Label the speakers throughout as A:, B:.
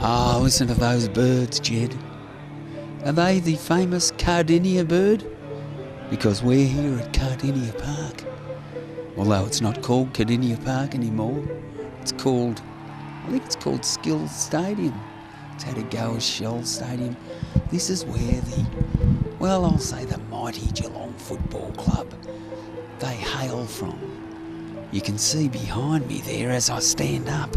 A: Oh, listen to those birds, Jed. Are they the famous Kardinia bird? Because we're here at Kardinia Park. Although it's not called Kardinia Park anymore. I think it's called Skills Stadium. It's had a go as Shell Stadium. This is where I'll say the mighty Geelong Football Club, they hail from. You can see behind me there as I stand up,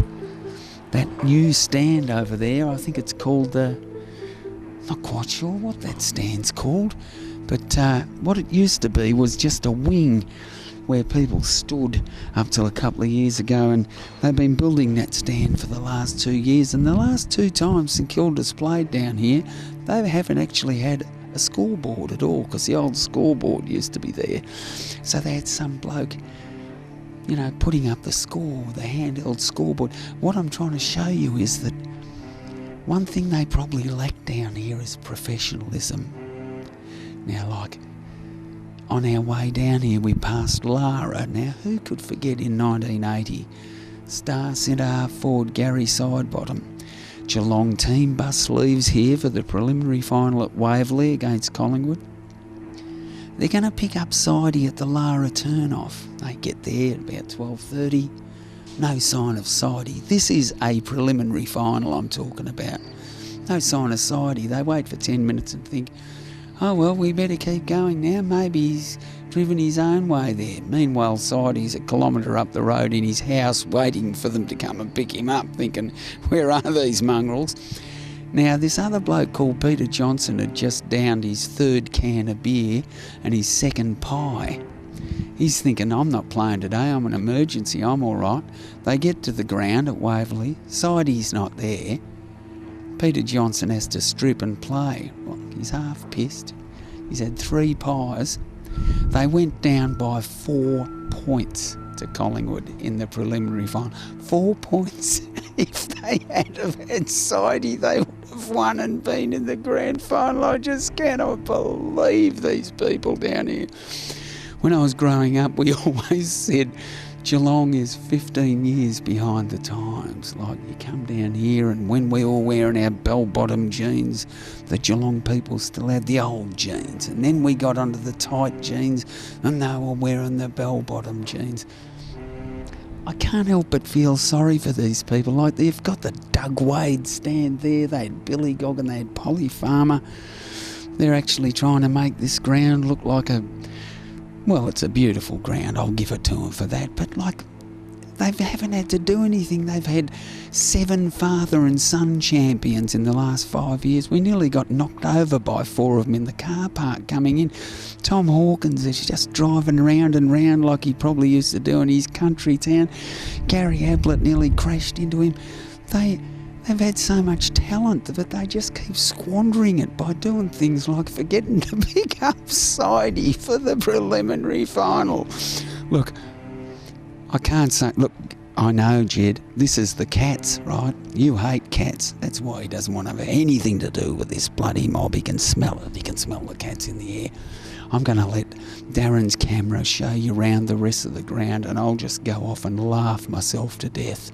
A: that new stand over there, I think it's called not quite sure what that stand's called, but what it used to be was just a wing where people stood up till a couple of years ago, and they've been building that stand for the last 2 years, and the last 2 times St Kilda's played down here, they haven't actually had a scoreboard at all, because the old scoreboard used to be there. So they had some bloke, putting up the score, the handheld scoreboard. What I'm trying to show you is that one thing they probably lack down here is professionalism. Now, like, on our way down here, we passed Lara. Now, who could forget in 1980, star centre forward Gary Sidebottom. Geelong team bus leaves here for the preliminary final at Waverley against Collingwood. They're going to pick up Sidey at the Lara turn-off. They get there at about 12:30. No sign of Sidey. This is a preliminary final I'm talking about. No sign of Sidey. They wait for 10 minutes and think, oh well, we better keep going now. Maybe he's driven his own way there. Meanwhile, Sidey's a kilometre up the road in his house waiting for them to come and pick him up, thinking, where are these mongrels? Now, this other bloke called Peter Johnson had just downed his 3rd can of beer and his 2nd pie. He's thinking, I'm not playing today, I'm an emergency, I'm all right. They get to the ground at Waverley. Sidey's not there. Peter Johnson has to strip and play. Well, he's half pissed. He's had 3 pies. They went down by 4 points to Collingwood in the preliminary final. 4 points. If they had have had Sidey, they would have won and been in the grand final. I just cannot believe these people down here. When I was growing up, we always said Geelong is 15 years behind the times. Like, you come down here and when we were wearing our bell-bottom jeans, the Geelong people still had the old jeans. And then we got onto the tight jeans and they were wearing the bell-bottom jeans. I can't help but feel sorry for these people. Like, they've got the Doug Wade stand there, they had Billy Goggin, they had Polly Farmer. They're actually trying to make this ground look like it's a beautiful ground, I'll give it to them for that, but they haven't had to do anything. They've had 7 father and son champions in the last 5 years. We nearly got knocked over by 4 of them in the car park coming in. Tom Hawkins is just driving round and round like he probably used to do in his country town. Gary Ablett nearly crashed into him. They've had so much talent, but they just keep squandering it by doing things like forgetting to pick up Sidey for the preliminary final. Look, I can't say... Look, I know, Jed, this is the Cats, right? You hate cats. That's why he doesn't want to have anything to do with this bloody mob. He can smell it. He can smell the cats in the air. I'm going to let Darren's camera show you around the rest of the ground, and I'll just go off and laugh myself to death.